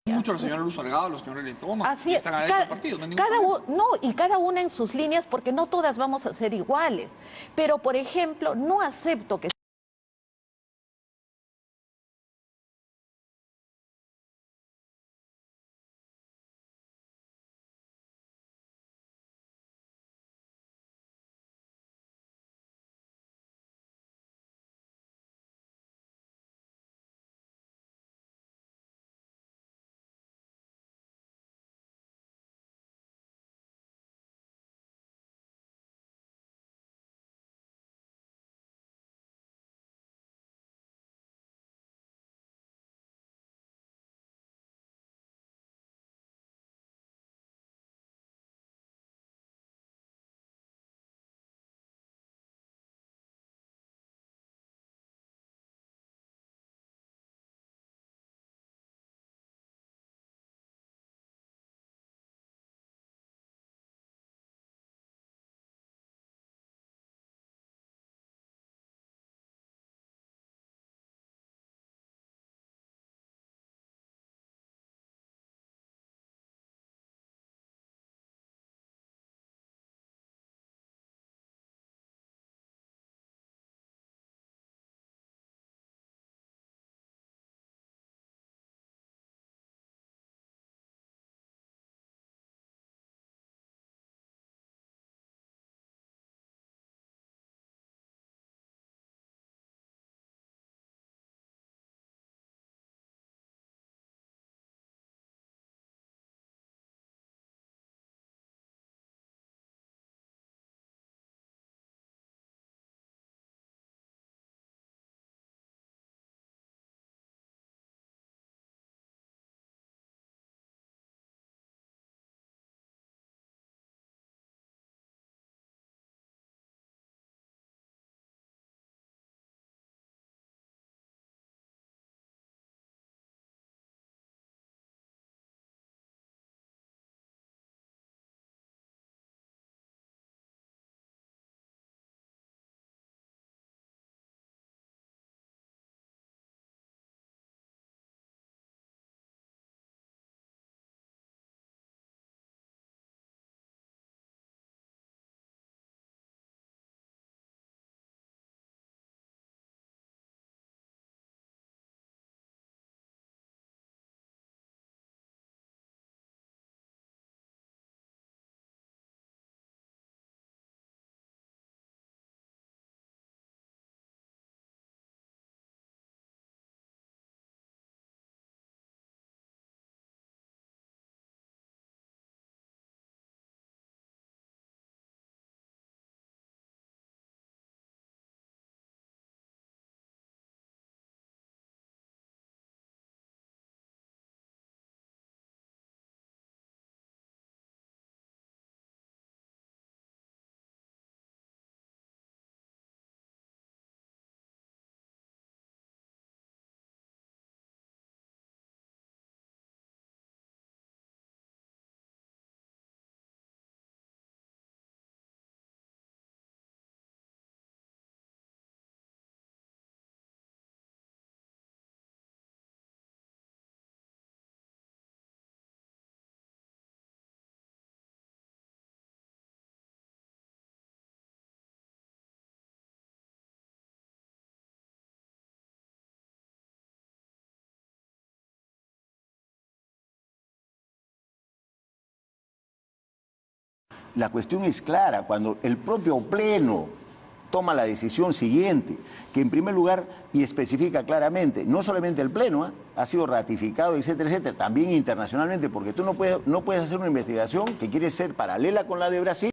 Mucho la señora Luz Salgado, los señores Letona, así están adentro del partido. No hay ningún problema. y cada una en sus líneas, porque no todas vamos a ser iguales. Pero, por ejemplo, no acepto que La cuestión es clara, cuando el propio Pleno toma la decisión siguiente, que en primer lugar, y especifica claramente, no solamente el Pleno, ha sido ratificado, etcétera, etcétera, también internacionalmente, porque tú no puedes hacer una investigación que quiere ser paralela con la de Brasil.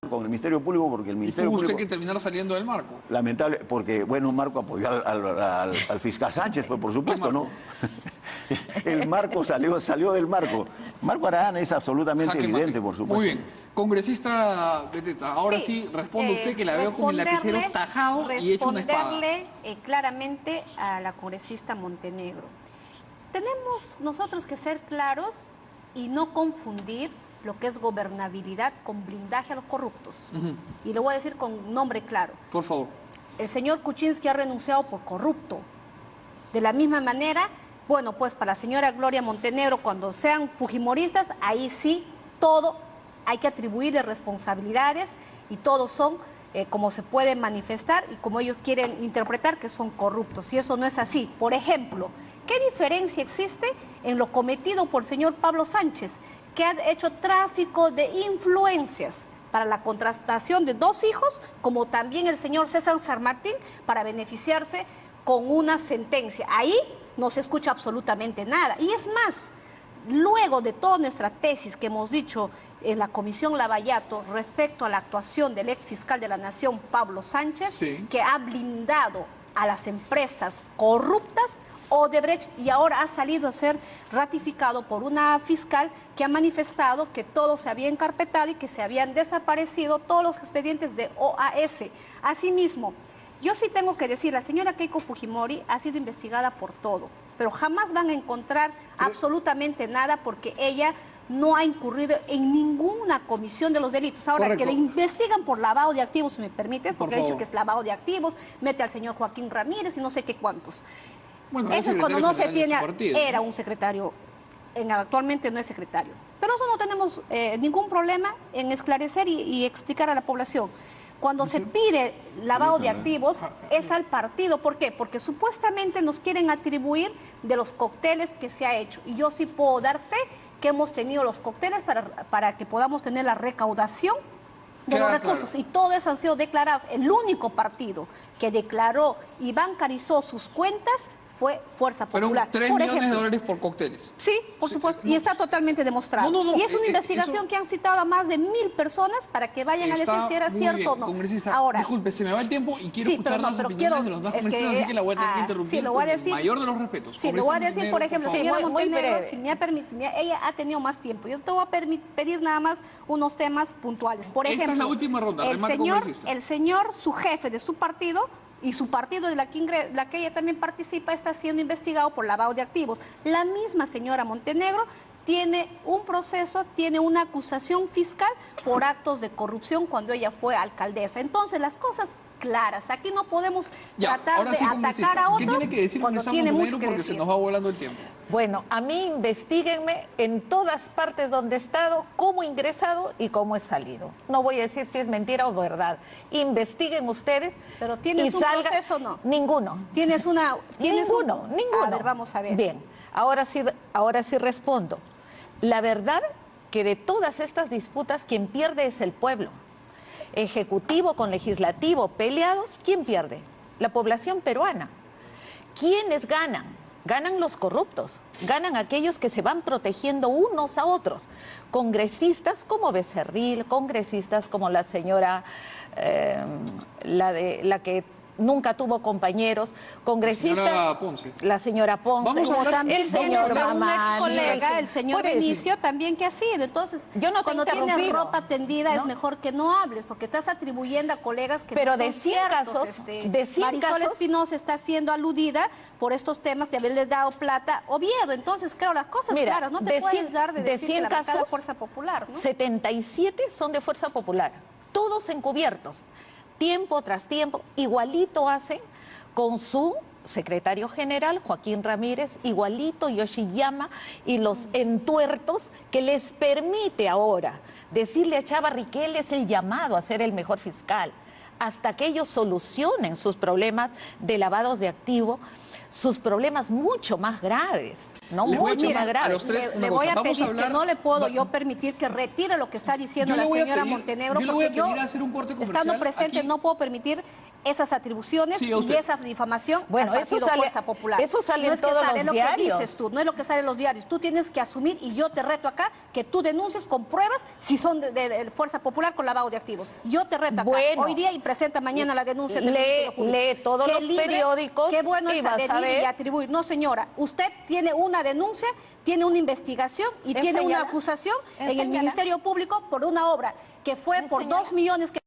Con el Ministerio Público, porque el Ministerio Público... ¿Y tuvo Público... usted que terminar saliendo del marco? Lamentable, porque, bueno, Marco apoyó al fiscal Sánchez, pues por supuesto, ¿no? El Marco salió del Marco. Marco Arana es absolutamente evidente, por supuesto. Muy bien. Congresista Beteta, ahora sí responde usted, que la veo con el lapicero tajado y hecho una espada. Responderle claramente a la congresista Montenegro. Tenemos nosotros que ser claros y no confundir lo que es gobernabilidad con blindaje a los corruptos. Y lo voy a decir con nombre claro. Por favor. El señor Kuczynski ha renunciado por corrupto. De la misma manera, bueno, pues para la señora Gloria Montenegro, cuando sean fujimoristas, ahí sí, todo hay que atribuirle responsabilidades y todos son, como se puede manifestar y como ellos quieren interpretar, que son corruptos. Y eso no es así. Por ejemplo, ¿qué diferencia existe en lo cometido por el señor Pablo Sánchez, que ha hecho tráfico de influencias para la contratación de 2 hijos, como también el señor César San Martín, para beneficiarse con una sentencia? Ahí no se escucha absolutamente nada. Y es más, luego de toda nuestra tesis que hemos dicho en la Comisión Lavallato respecto a la actuación del ex fiscal de la Nación, Pablo Sánchez, sí, que ha blindado a las empresas corruptas, Odebrecht, y ahora ha salido a ser ratificado por una fiscal que ha manifestado que todo se había encarpetado y que se habían desaparecido todos los expedientes de OAS. Asimismo, yo sí tengo que decir, la señora Keiko Fujimori ha sido investigada por todo, pero jamás van a encontrar absolutamente nada porque ella no ha incurrido en ninguna comisión de los delitos. Ahora, correcto, que le investigan por lavado de activos, si me permite, porque ha dicho que es lavado de activos, mete al señor Joaquín Ramírez y no sé qué cuantos. Bueno, eso es cuando no se tiene, era un secretario, actualmente no es secretario. Pero eso no tenemos ningún problema en esclarecer y explicar a la población. Cuando se pide lavado de activos es al partido. ¿Por qué? Porque supuestamente nos quieren atribuir de los cócteles que se ha hecho. Y yo sí puedo dar fe que hemos tenido los cócteles para que podamos tener la recaudación de los recursos, claro, y todo eso han sido declarados. El único partido que declaró y bancarizó sus cuentas fue Fuerza Fueron Popular. 3 Por millones de ejemplo, dólares por cócteles. Sí, por supuesto, y está totalmente demostrado. No, y es una eso investigación que han citado a más de 1000 personas para que vayan a decir si era muy cierto bien, o no. congresista. Ahora, Disculpe, se me va el tiempo y quiero escuchar las opiniones de los dos congresistas, así que la voy a tener que interrumpir sí, lo voy a con el decir, mayor de los respetos. Sí, lo voy a decir, por ejemplo, Sí, señora muy Montenegro, breve. si me ha ella ha tenido más tiempo. Yo te voy a pedir nada más unos temas puntuales. Por ejemplo, Esta es la última ronda, remate, congresista. el señor, su jefe de su partido, y su partido de la que ella también participa, está siendo investigado por lavado de activos. La misma señora Montenegro tiene un proceso, tiene una acusación fiscal por actos de corrupción cuando ella fue alcaldesa. Entonces, las cosas claras. Aquí no podemos tratar de atacar a otros. ¿Qué tiene que decir cuando tiene mucho que porque decir? se nos va volando el tiempo? Bueno, a mí investiguenme en todas partes donde he estado, cómo he ingresado y cómo he salido. No voy a decir si es mentira o verdad. Investiguen ustedes. Pero ¿tienes un proceso o no? Ninguno. Ninguno. A ver, vamos a ver. Bien, ahora sí respondo. La verdad que de todas estas disputas quien pierde es el pueblo. Ejecutivo con legislativo peleados, ¿quién pierde? La población peruana. ¿Quiénes ganan? Ganan los corruptos, ganan aquellos que se van protegiendo unos a otros. Congresistas como Becerril, congresistas como la señora, la que nunca tuvo compañeros, congresistas, la señora Ponce, Vamos a como hablar, también el señor tienes a un Mamani, ex colega, el señor por eso. Benicio, también que ha sido. Entonces, Yo no te he cuando tienes interrumpido, ropa tendida ¿no? es mejor que no hables, porque estás atribuyendo a colegas que Pero no son de 100 ciertos. casos, de 100 Marisol casos- Espinosa está siendo aludida por estos temas de haberle dado plata a Oviedo. Entonces, claro, las cosas Mira, claras, no te de puedes 100 dar de de decir que 100 la bancada casos, Fuerza Popular, ¿no? 77 son de Fuerza Popular, todos encubiertos, tiempo tras tiempo, igualito hacen con su secretario general, Joaquín Ramírez, igualito Yoshiyama y los entuertos que les permite ahora decirle a Chava Riquel es el llamado a ser el mejor fiscal, hasta que ellos solucionen sus problemas de lavados de activo, sus problemas mucho más graves, ¿no? Les voy a Mucho pedir más a graves. los tres Le una voy cosa. a Vamos pedir hablar- que no le puedo yo permitir que retire lo que está diciendo Yo la le voy a señora pedir- Montenegro, yo le voy a porque yo, pedir hacer un corte comercial estando presente, aquí. no puedo permitir esas atribuciones Sí, a y usted. esa difamación Bueno, al eso partido sale- Fuerza Popular. eso sale no en es que todos sale los lo diarios. que dices tú, no es lo que sale en los diarios. Tú tienes que asumir, y yo te reto acá, que tú denuncies con pruebas si son de Fuerza Popular con lavado de activos. Yo te reto acá, Bueno. hoy día, y presenta mañana la denuncia del Ministerio Público. Lee todos Qué los periódicos Qué bueno y es vas a venir ver. y atribuir. No, señora, usted tiene una denuncia, tiene una investigación y tiene una Enséñala. acusación en el Enséñala. Ministerio Público por una obra que fue por Enséñala. 2 millones que